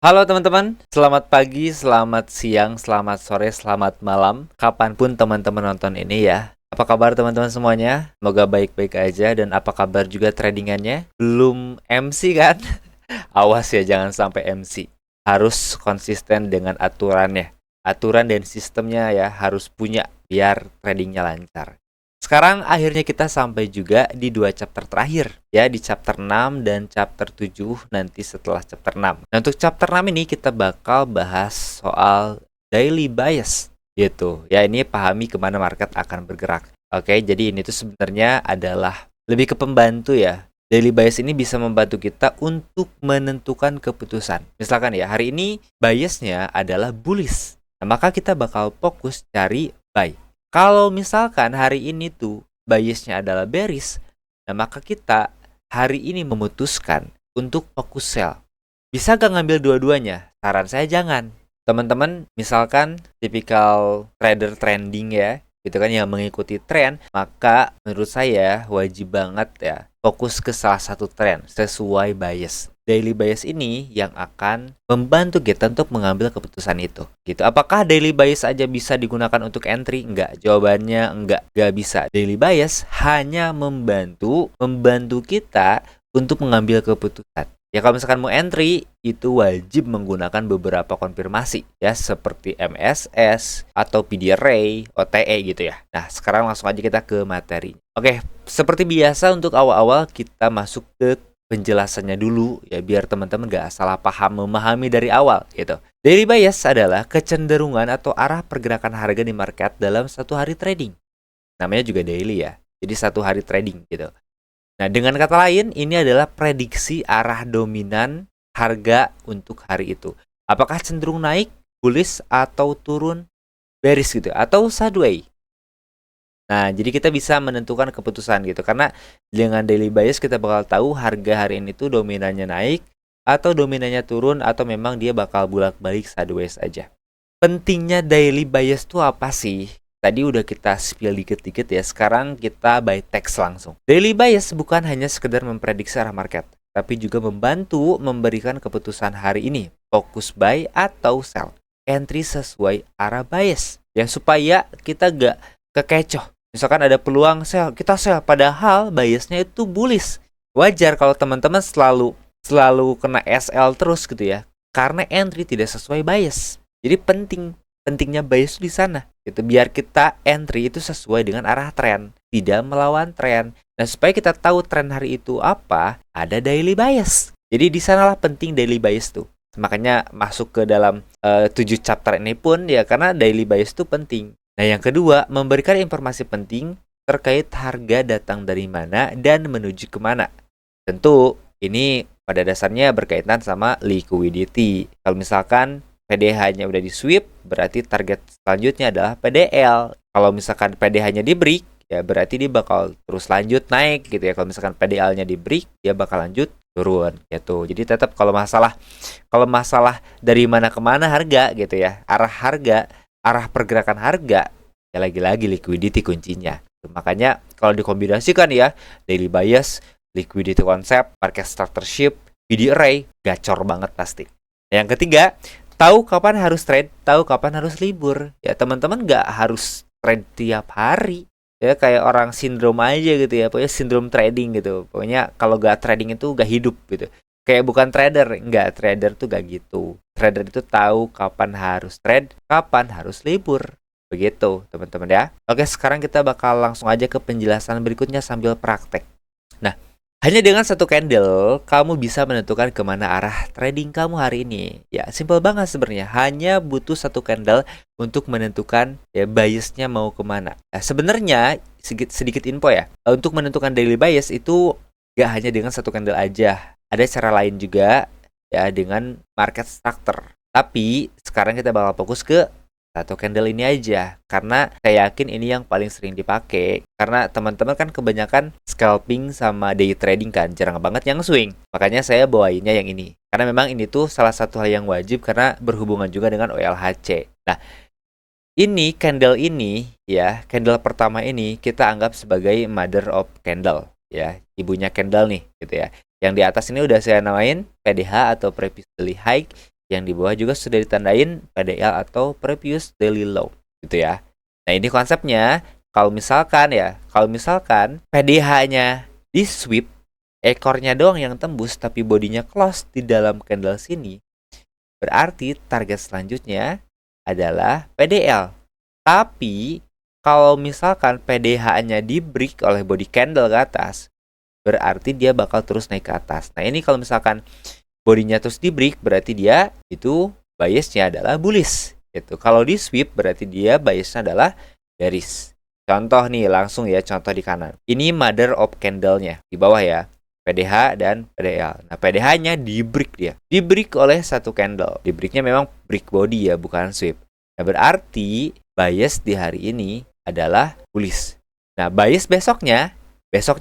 Halo teman-teman, selamat pagi, selamat siang, selamat sore, selamat malam, kapanpun teman-teman nonton ini ya. Apa kabar teman-teman semuanya? Semoga baik-baik aja dan apa kabar juga tradingannya? Belum MC kan? Awas ya jangan sampai MC. Harus konsisten dengan aturannya. Aturan dan sistemnya ya harus punya biar tradingnya lancar. Sekarang akhirnya kita sampai juga di dua chapter terakhir ya, di chapter 6 dan chapter 7 nanti setelah chapter 6. Nah, untuk chapter 6 ini kita bakal bahas soal daily bias gitu. Ya, ini pahami kemana market akan bergerak. Oke, jadi ini tuh sebenarnya adalah lebih ke pembantu ya. Daily bias ini bisa membantu kita untuk menentukan keputusan. Misalkan ya, hari ini biasnya adalah bullish. Nah, maka kita bakal fokus cari buy. Kalau misalkan hari ini tuh biasnya adalah bearish, nah maka kita hari ini memutuskan untuk fokus sell. Bisa gak ngambil dua-duanya? Saran saya jangan. Teman-teman misalkan tipikal trader trending ya, gitu kan, yang mengikuti tren, maka menurut saya wajib banget ya fokus ke salah satu tren sesuai bias. Daily bias ini yang akan membantu kita untuk mengambil keputusan itu. Gitu. Apakah daily bias aja bisa digunakan untuk entry? Enggak. Jawabannya enggak bisa. Daily bias hanya membantu kita untuk mengambil keputusan. Ya kalau misalkan mau entry, itu wajib menggunakan beberapa konfirmasi ya, seperti MSS atau PD Array, OTE gitu ya. Nah, sekarang langsung aja kita ke materi. Oke, seperti biasa untuk awal-awal kita masuk ke penjelasannya dulu ya, biar teman-teman gak salah paham memahami dari awal gitu. Daily bias adalah kecenderungan atau arah pergerakan harga di market dalam satu hari trading. Namanya juga daily ya. Jadi satu hari trading gitu. Nah, dengan kata lain, ini adalah prediksi arah dominan harga untuk hari itu. Apakah cenderung naik, bullish, atau turun, bearish gitu, atau sideways. Nah, jadi kita bisa menentukan keputusan gitu. Karena dengan daily bias kita bakal tahu harga hari ini tuh dominannya naik, atau dominannya turun, atau memang dia bakal bolak-balik sideways aja. Pentingnya daily bias tuh apa sih? Tadi udah kita spill dikit-dikit ya. Sekarang kita by text langsung. Daily bias bukan hanya sekedar memprediksi arah market, tapi juga membantu memberikan keputusan hari ini, fokus buy atau sell, entry sesuai arah bias. Ya, supaya kita gak kekecoh. Misalkan ada peluang sell, kita sell, padahal biasnya itu bullish. Wajar kalau teman-teman selalu kena SL terus gitu ya, karena entry tidak sesuai bias. Jadi pentingnya bias di sana gitu, biar kita entry itu sesuai dengan arah tren, tidak melawan tren. Nah, supaya kita tahu tren hari itu apa, ada daily bias. Jadi di sanalah penting daily bias tuh. Makanya masuk ke dalam 7 chapter ini pun ya, karena daily bias itu penting. Nah, yang kedua, memberikan informasi penting terkait harga datang dari mana dan menuju kemana. Tentu ini pada dasarnya berkaitan sama liquidity. Kalau misalkan PDH-nya udah di sweep, berarti target selanjutnya adalah PDL. Kalau misalkan PDH-nya di break, ya berarti dia bakal terus lanjut naik gitu ya. Kalau misalkan PDL-nya di break, dia bakal lanjut turun gitu. Jadi tetap kalau masalah dari mana ke mana harga gitu ya, arah pergerakan harga, ya lagi-lagi liquidity kuncinya. Makanya kalau dikombinasikan ya, daily bias, liquidity concept, market structureship, PD array, gacor banget pasti. Yang ketiga, tahu kapan harus trade, tahu kapan harus libur. Ya teman-teman nggak harus trade tiap hari. Ya kayak orang sindrom aja gitu ya, pokoknya sindrom trading gitu. Pokoknya kalau nggak trading itu nggak hidup gitu. Kayak bukan trader, nggak, trader tuh nggak gitu. Trader itu tahu kapan harus trade, kapan harus libur. Begitu teman-teman ya. Oke, sekarang kita bakal langsung aja ke penjelasan berikutnya sambil praktek. Nah, hanya dengan satu candle, kamu bisa menentukan kemana arah trading kamu hari ini. Ya, simple banget sebenarnya. Hanya butuh satu candle untuk menentukan ya biasnya mau kemana. Nah, sebenarnya sedikit info ya. Untuk menentukan daily bias itu gak hanya dengan satu candle aja. Ada cara lain juga ya, dengan market structure. Tapi sekarang kita bakal fokus ke satu candle ini aja, karena saya yakin ini yang paling sering dipakai. Karena teman-teman kan kebanyakan scalping sama day trading kan, jarang banget yang swing. Makanya saya bawainnya yang ini, karena memang ini tuh salah satu hal yang wajib karena berhubungan juga dengan OLHC. Nah, ini candle ini ya, candle pertama ini kita anggap sebagai mother of candle ya, ibunya candle nih gitu ya. Yang di atas ini udah saya namain PDH atau previous daily high. Yang di bawah juga sudah ditandain PDL atau previous daily low gitu ya. Nah, ini konsepnya kalau misalkan PDH-nya di sweep, ekornya doang yang tembus tapi bodinya close di dalam candle sini, berarti target selanjutnya adalah PDL. Tapi kalau misalkan PDH-nya di break oleh body candle ke atas, berarti dia bakal terus naik ke atas. Nah, ini kalau misalkan bodinya terus di break, berarti dia itu biasnya adalah bullish gitu. Kalau di sweep berarti dia biasnya adalah bearish. Contoh nih, langsung ya, contoh di kanan. Ini mother of candle-nya di bawah ya. PDH dan PDL. Nah, PDH-nya di break dia. Di break oleh satu candle. Di break-nya memang break body ya, bukan sweep. Nah, berarti bias di hari ini adalah bullish. Nah, bias besoknya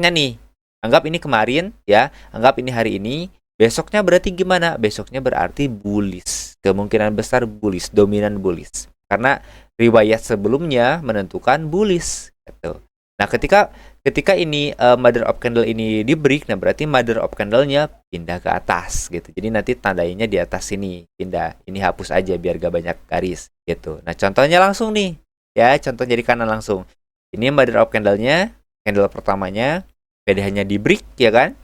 nih. Anggap ini kemarin ya, anggap ini hari ini. Besoknya berarti gimana? Besoknya berarti bullish. Kemungkinan besar bullish, dominan bullish. Karena riwayat sebelumnya menentukan bullish gitu. Nah, ketika ini mother of candle ini di break, nah berarti mother of candle-nya pindah ke atas gitu. Jadi nanti tandainya di atas sini, pindah. Ini hapus aja biar gak banyak garis gitu. Nah, contohnya langsung nih. Ya, contohnya di kanan langsung. Ini mother of candle-nya, candle pertamanya, PDH-nya di break ya kan?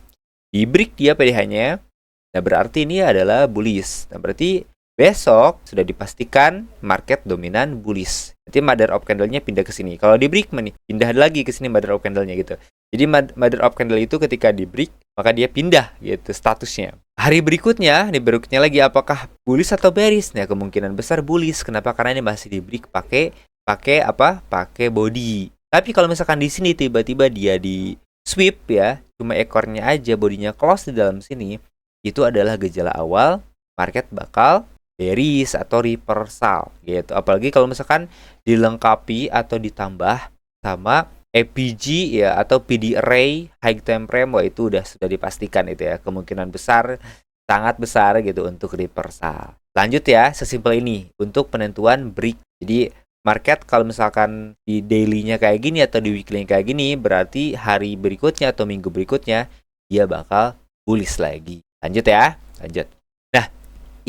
Di break dia PDH-nya. Nah, berarti ini adalah bullish. Nah, berarti besok sudah dipastikan market dominan bullish. Nanti mother of candle-nya pindah ke sini. Kalau di break nih, pindah lagi ke sini mother of candle-nya gitu. Jadi mother of candle itu ketika di break, maka dia pindah gitu statusnya. Hari berikutnya lagi apakah bullish atau bearish? Nah, kemungkinan besar bullish. Kenapa? Karena ini masih di break pakai body. Tapi kalau misalkan di sini tiba-tiba dia di sweep ya, cuma ekornya aja, bodinya close di dalam sini, itu adalah gejala awal market bakal bearish atau reversal gitu. Apalagi kalau misalkan dilengkapi atau ditambah sama EPG ya atau PD array high time frame, wah itu sudah dipastikan itu ya, kemungkinan besar, sangat besar gitu untuk reversal. Lanjut ya, sesimpel ini untuk penentuan break. Jadi market kalau misalkan di daily-nya kayak gini atau di weekly-nya kayak gini, berarti hari berikutnya atau minggu berikutnya dia bakal bullish lagi. Lanjut ya, lanjut. Nah,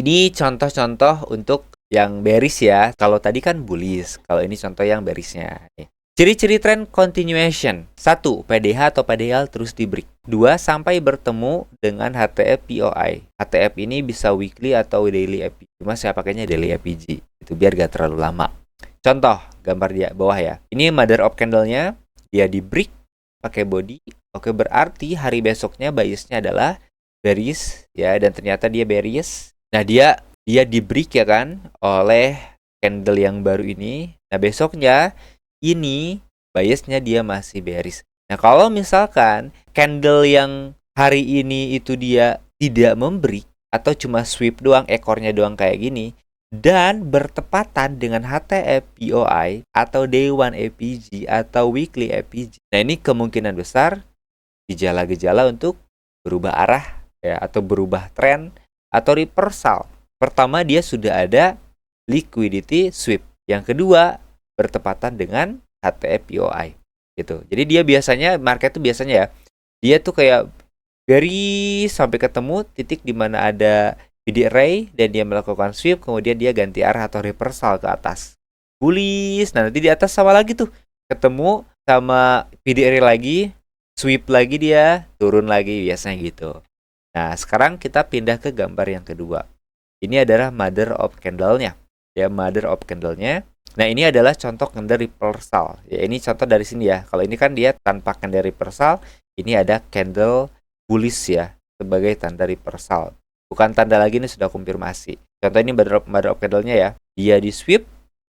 ini contoh-contoh untuk yang bearish ya. Kalau tadi kan bullish, kalau ini contoh yang bearish-nya. Ciri-ciri trend continuation. 1. PDH atau PDL terus di break. 2. Sampai bertemu dengan HTF POI. HTF ini bisa weekly atau daily EPG. Cuma saya pakainya daily EPG. Itu biar gak terlalu lama. Contoh, gambar di bawah ya. Ini mother of candle-nya, dia di break pakai body. Oke, berarti hari besoknya biasnya adalah bearish ya, dan ternyata dia bearish. Nah, dia di break ya kan oleh candle yang baru ini. Nah, besoknya ini biasnya dia masih bearish. Nah, kalau misalkan candle yang hari ini itu dia tidak membreak atau cuma sweep doang, ekornya doang kayak gini, dan bertepatan dengan HTF POI atau Day 1 EPG atau Weekly EPG. Nah, ini kemungkinan besar gejala-gejala untuk berubah arah ya, atau berubah tren atau reversal. Pertama, dia sudah ada liquidity sweep. Yang kedua, bertepatan dengan HTF POI gitu. Jadi dia biasanya, market tuh biasanya ya, dia tuh kayak dari sampai ketemu titik di mana ada PD array dan dia melakukan sweep, kemudian dia ganti arah atau reversal ke atas. Bullish. Nah, nanti di atas sama lagi tuh. Ketemu sama PD array lagi, sweep lagi dia, turun lagi biasanya gitu. Nah, sekarang kita pindah ke gambar yang kedua. Ini adalah mother of candle-nya. Ya, mother of candle-nya. Nah, ini adalah contoh candle reversal. Ya, ini contoh dari sini ya. Kalau ini kan dia tanpa candle reversal, ini ada candle bullish ya, sebagai tanda reversal. Bukan tanda lagi, ini sudah konfirmasi. Contoh ini mother of candle-nya ya. Dia di sweep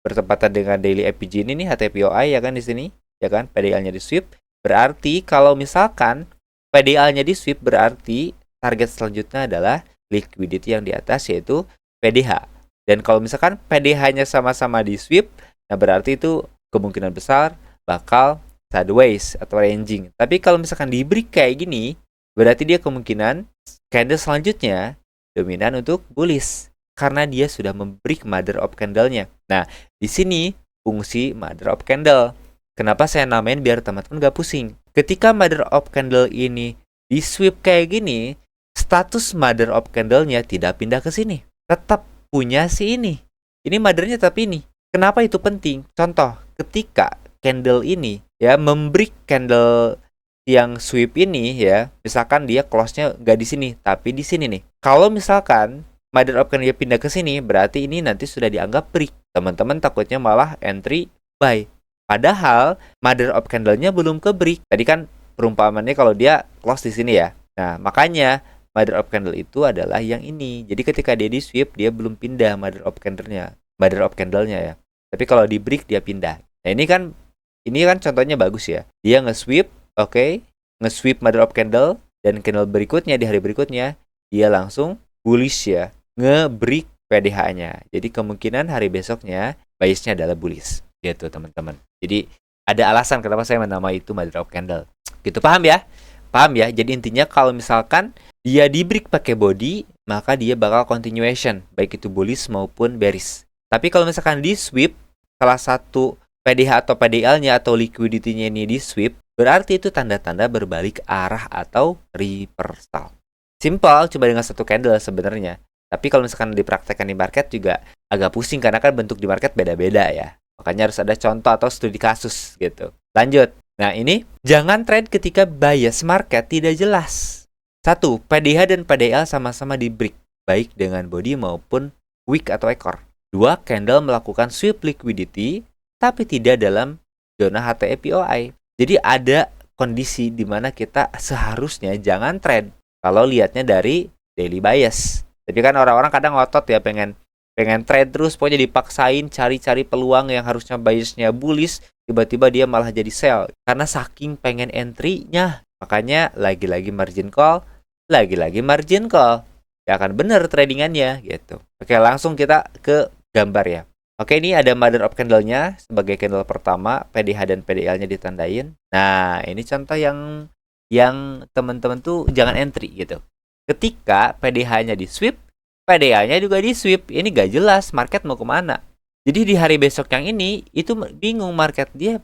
bertepatan dengan daily EPG ini nih, HTPOI ya kan di sini, ya kan? PDL-nya di sweep. Berarti kalau misalkan PDL-nya di sweep, berarti target selanjutnya adalah liquidity yang di atas, yaitu PDH. Dan kalau misalkan PDH-nya sama-sama di sweep, nah berarti itu kemungkinan besar bakal sideways atau ranging. Tapi kalau misalkan di break kayak gini, berarti dia kemungkinan candle selanjutnya dominan untuk bullish karena dia sudah membreak mother of candle-nya. Nah, di sini fungsi mother of candle. Kenapa saya namain biar teman-teman gak pusing. Ketika mother of candle ini di sweep kayak gini, status mother of candle-nya tidak pindah ke sini. tetap punya si ini. Ini mothernya tetap ini. Kenapa itu penting? Contoh, ketika candle ini ya membreak candle yang sweep ini ya, misalkan dia close-nya nggak di sini, tapi di sini nih. Kalau misalkan mother of candle pindah ke sini, berarti ini nanti sudah dianggap break. Teman-teman takutnya malah entry buy. Padahal mother of candle-nya belum ke break. Tadi kan perumpamannya kalau dia close di sini ya. Nah, makanya mother of candle itu adalah yang ini. Jadi ketika dia di sweep, dia belum pindah mother of candle-nya ya. Tapi kalau di break dia pindah. Nah, ini kan contohnya bagus ya. Dia nge-sweep, oke, nge-sweep mother of candle, dan candle berikutnya di hari berikutnya dia langsung bullish ya, nge-break PDH-nya. Jadi kemungkinan hari besoknya biasnya adalah bullish gitu teman-teman. Jadi ada alasan kenapa saya menamai itu mother of candle. Gitu, paham ya? Paham ya? Jadi intinya kalau misalkan dia di break pakai body, maka dia bakal continuation, baik itu bullish maupun bearish. Tapi kalau misalkan di sweep, salah satu PDH atau PDL-nya atau liquidity-nya ini di sweep, berarti itu tanda-tanda berbalik arah atau reversal. Simple, cuma dengan satu candle sebenarnya. Tapi kalau misalkan dipraktekkan di market juga agak pusing karena kan bentuk di market beda-beda ya. Makanya harus ada contoh atau studi kasus gitu. Lanjut. Nah ini, jangan trade ketika bias market tidak jelas. 1. PDH dan PDL sama-sama di break, baik dengan body maupun wick atau ekor. 2. Candle melakukan sweep liquidity, tapi tidak dalam zona HTE-POI. Jadi ada kondisi di mana kita seharusnya jangan trade kalau lihatnya dari daily bias. Tapi kan orang-orang kadang ngotot ya, pengen trade terus, pokoknya dipaksain cari-cari peluang yang harusnya biasnya bullish, tiba-tiba dia malah jadi sell karena saking pengen entry-nya. Makanya lagi-lagi margin call. Ya akan bener tradingannya gitu. Oke, langsung kita ke gambar ya. Oke, ini ada mother of candle-nya sebagai candle pertama, PDH dan PDL-nya ditandain. Nah, ini contoh yang teman-teman tuh jangan entry gitu. Ketika PDH-nya di sweep, PDA-nya juga di sweep. Ini gak jelas market mau kemana. Jadi di hari besok yang ini itu bingung market dia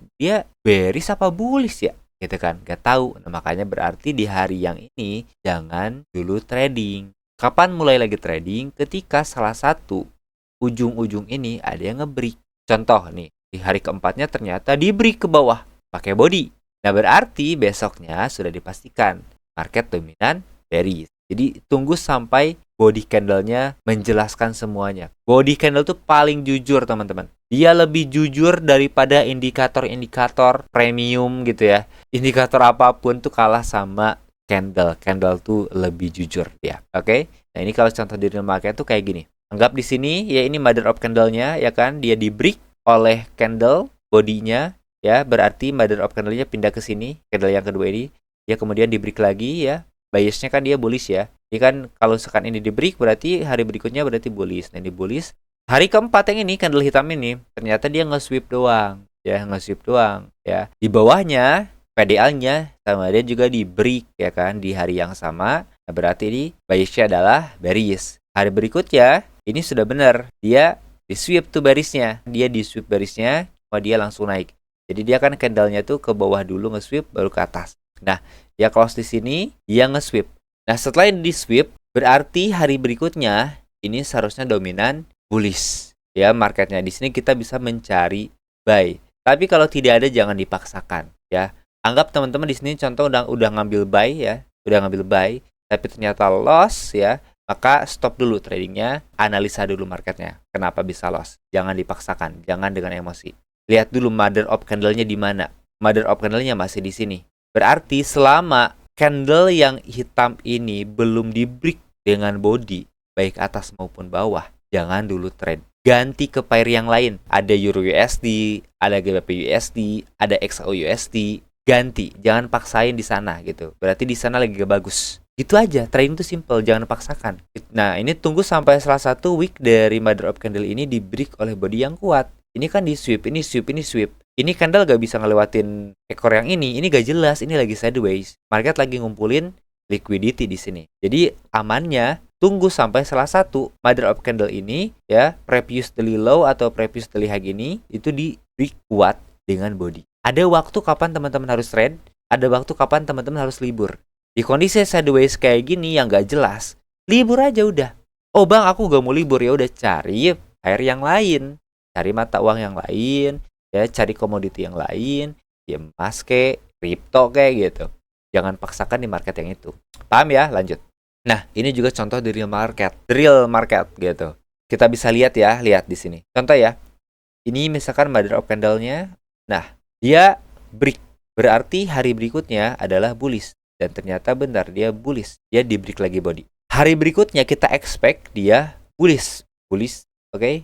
bearish apa bullish ya, gitu kan, gak tahu. Nah, makanya berarti di hari yang ini jangan dulu trading. Kapan mulai lagi trading? Ketika salah satu ujung-ujung ini ada yang nge-break. Contoh nih, di hari keempatnya ternyata di break ke bawah pakai body. Nah, berarti besoknya sudah dipastikan market dominan bearish. Jadi tunggu sampai body candle-nya menjelaskan semuanya. Body candle tuh paling jujur teman-teman. Dia lebih jujur daripada indikator-indikator premium gitu ya. Indikator apapun tuh kalah sama candle. Candle tuh lebih jujur dia. Oke? Nah, ini kalau contoh di real market tuh kayak gini. Anggap di sini ya, ini mother of candle-nya ya kan, dia di break oleh candle body-nya ya, berarti mother of candle-nya pindah ke sini, candle yang kedua ini. Ya kemudian di break lagi ya. Biasnya kan dia bullish ya. Jadi kan kalau sekarang ini di break berarti hari berikutnya berarti bullish. Nah, ini bullish. Hari keempat yang ini candle hitam ini ternyata dia nge-sweep doang. Ya, nge-sweep doang ya. Di bawahnya PDL-nya sama dia juga di break ya kan di hari yang sama. Nah, berarti ini biasnya adalah bearish. Hari berikutnya ini sudah benar. Dia di sweep tuh bearishnya. Dia di sweep bearishnya, cuma dia langsung naik. Jadi dia kan candle-nya tuh ke bawah dulu nge-sweep baru ke atas. Nah, dia close di sini, dia nge-sweep. Nah, setelah di sweep, berarti hari berikutnya ini seharusnya dominan bullish. Ya, marketnya di sini kita bisa mencari buy. Tapi kalau tidak ada jangan dipaksakan ya. Anggap teman-teman di sini contoh udah ngambil buy ya, tapi ternyata loss ya, maka stop dulu tradingnya, analisa dulu marketnya. Kenapa bisa loss? Jangan dipaksakan, jangan dengan emosi. Lihat dulu mother of candle-nya di mana. Mother of candle-nya masih di sini. Berarti selama candle yang hitam ini belum di break dengan body, baik atas maupun bawah, jangan dulu trade. Ganti ke pair yang lain. Ada Euro USD, ada GBP USD, ada XAU USD. Ganti, jangan paksain di sana gitu. Berarti di sana lagi gak bagus. Gitu aja, trading itu simple, jangan paksakan. Nah, ini tunggu sampai salah satu wick dari mother of candle ini di break oleh body yang kuat. Ini kan di sweep, ini sweep. Ini candle gak bisa ngelewatin ekor yang ini gak jelas, ini lagi sideways. Market lagi ngumpulin liquidity di sini. Jadi amannya tunggu sampai salah satu mother of candle ini ya, previous daily low atau previous daily high ini itu di break kuat dengan body. Ada waktu kapan teman-teman harus trade, ada waktu kapan teman-teman harus libur. Di kondisi sideways kayak gini yang gak jelas, libur aja udah. Oh bang, aku gak mau libur, ya udah cari pair yang lain, cari mata uang yang lain, ya cari komoditi yang lain, ya emas ke, kripto kayak gitu. Jangan paksakan di market yang itu. Paham ya? Lanjut. Nah, ini juga contoh di real market gitu. Kita bisa lihat ya, lihat di sini. Contoh ya, ini misalkan mother of candle-nya. Nah, dia break. Berarti hari berikutnya adalah bullish. Dan ternyata benar, dia bullish. Dia di break lagi body. Hari berikutnya kita expect dia bullish. Bullish, oke? Okay?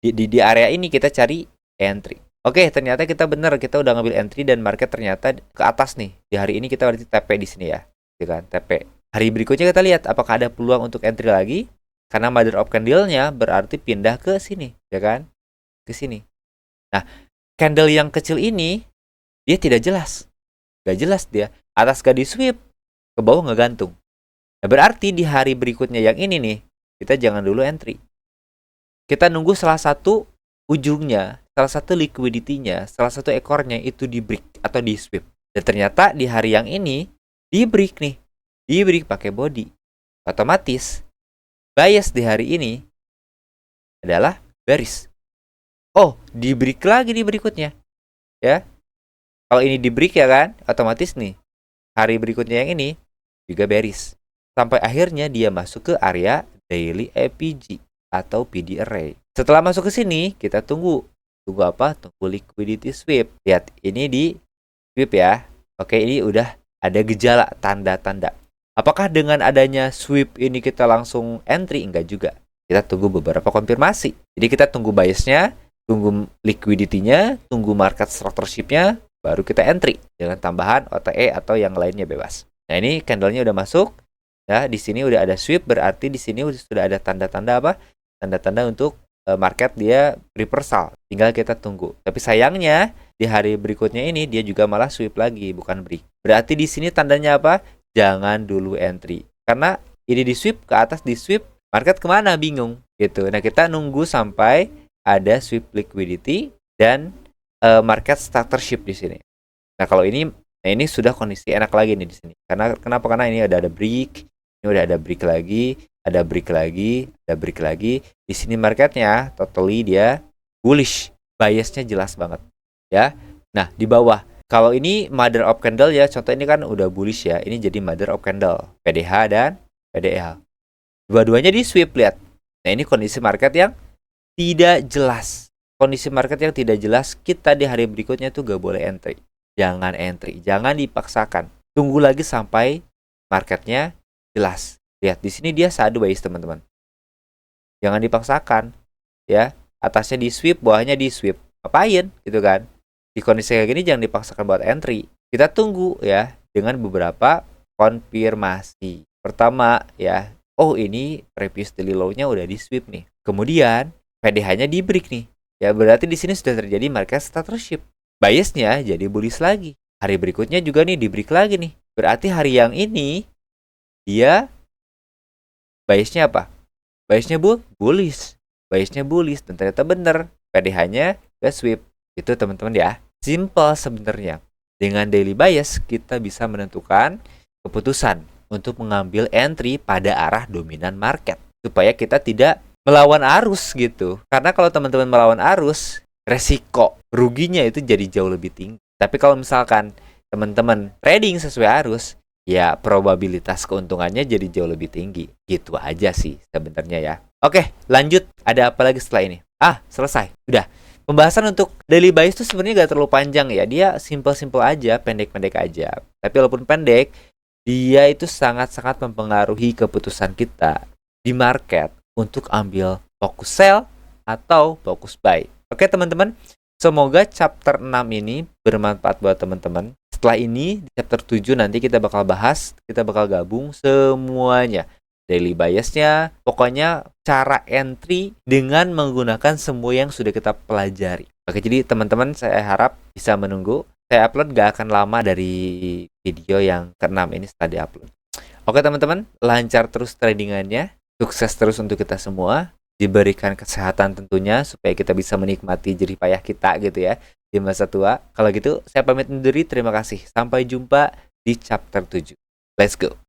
Di area ini kita cari entry. Oke, ternyata kita benar, kita udah ngambil entry dan market ternyata ke atas nih. Di hari ini kita berarti TP di sini ya. Ya kan, TP. Hari berikutnya kita lihat apakah ada peluang untuk entry lagi. Karena mother of candle-nya berarti pindah ke sini, ya kan? Ke sini. Nah, candle yang kecil ini dia tidak jelas. Gak jelas dia. Atas gak di sweep, ke bawah gak gantung. Nah, berarti di hari berikutnya yang ini nih, kita jangan dulu entry. Kita nunggu salah satu ujungnya, salah satu liquidity-nya, salah satu ekornya itu di break atau di sweep. Dan ternyata di hari yang ini di break nih. Di break pakai body. Otomatis bias di hari ini adalah bearish. Oh, di break lagi di berikutnya. Ya. Kalau ini di break ya kan, otomatis nih hari berikutnya yang ini juga bearish. Sampai akhirnya dia masuk ke area daily APG atau PD array. Setelah masuk ke sini, kita tunggu. Tunggu apa? Tunggu liquidity sweep. Lihat, ini di sweep ya. Oke, ini udah ada gejala tanda-tanda. Apakah dengan adanya sweep ini kita langsung entry? Enggak juga. Kita tunggu beberapa konfirmasi. Jadi kita tunggu biasnya, tunggu liquidity-nya, tunggu market structureship-nya, baru kita entry dengan tambahan OTE atau yang lainnya bebas. Nah, ini candle-nya udah masuk. Ya, di sini udah ada sweep, berarti di sini sudah ada tanda-tanda apa? Tanda-tanda untuk market dia reversal. Tinggal kita tunggu. Tapi sayangnya di hari berikutnya ini dia juga malah sweep lagi, bukan break. Berarti di sini tandanya apa? Jangan dulu entry. Karena ini di sweep ke atas, di sweep market kemana? Bingung gitu. Nah, kita nunggu sampai ada sweep liquidity dan market structureship di sini. Nah, kalau ini, nah ini sudah kondisi enak lagi nih di sini. Karena kenapa? Karena ini ada break, ini udah ada break lagi, ada break lagi, ada break lagi. Di sini marketnya totally dia bullish, biasnya jelas banget, ya. Nah, di bawah, kalau ini mother of candle ya, contoh ini kan udah bullish ya. Ini jadi mother of candle, PDH dan PDL. Dua-duanya di sweep, lihat. Nah, ini kondisi market yang tidak jelas. Kondisi market yang tidak jelas, kita di hari berikutnya tuh gak boleh entry. Jangan entry, jangan dipaksakan. Tunggu lagi sampai marketnya jelas. Lihat, di sini dia sideways, teman-teman. Jangan dipaksakan, ya. Atasnya di sweep, bawahnya di sweep. Ngapain, gitu kan? Di kondisi kayak gini jangan dipaksakan buat entry. Kita tunggu ya dengan beberapa konfirmasi. Pertama ya, oh ini previous daily low-nya udah di sweep nih. Kemudian PDH-nya di break nih. Ya berarti di sini sudah terjadi market structureship. Biasnya jadi bullish lagi. Hari berikutnya juga nih di break lagi nih. Berarti hari yang ini dia biasnya apa? Biasnya bullish. Biasnya bullish dan ternyata bener. PDH-nya ke sweep. Itu teman-teman ya. Simple sebenarnya. Dengan daily bias kita bisa menentukan keputusan untuk mengambil entry pada arah dominan market supaya kita tidak melawan arus gitu. Karena kalau teman-teman melawan arus, resiko ruginya itu jadi jauh lebih tinggi. Tapi kalau misalkan teman-teman trading sesuai arus, ya probabilitas keuntungannya jadi jauh lebih tinggi. Gitu aja sih sebenarnya ya. Oke, lanjut. Ada apa lagi setelah ini? Selesai. Udah. Pembahasan untuk daily bias itu sebenarnya gak terlalu panjang ya. Dia simple-simple aja, pendek-pendek aja. Tapi walaupun pendek, dia itu sangat-sangat mempengaruhi keputusan kita di market untuk ambil fokus sell atau fokus buy. Oke teman-teman, semoga chapter 6 ini bermanfaat buat teman-teman. Setelah ini, di chapter 7 nanti kita bakal bahas, kita bakal gabung semuanya. Daily biasnya, pokoknya cara entry dengan menggunakan semua yang sudah kita pelajari. Oke, jadi teman-teman saya harap bisa menunggu. Saya upload gak akan lama dari video yang ke-6 ini setelah di-upload. Oke teman-teman, lancar terus tradingannya. Sukses terus untuk kita semua. Diberikan kesehatan tentunya supaya kita bisa menikmati jerih payah kita gitu ya di masa tua. Kalau gitu, saya pamit undur diri. Terima kasih. Sampai jumpa di chapter 7. Let's go.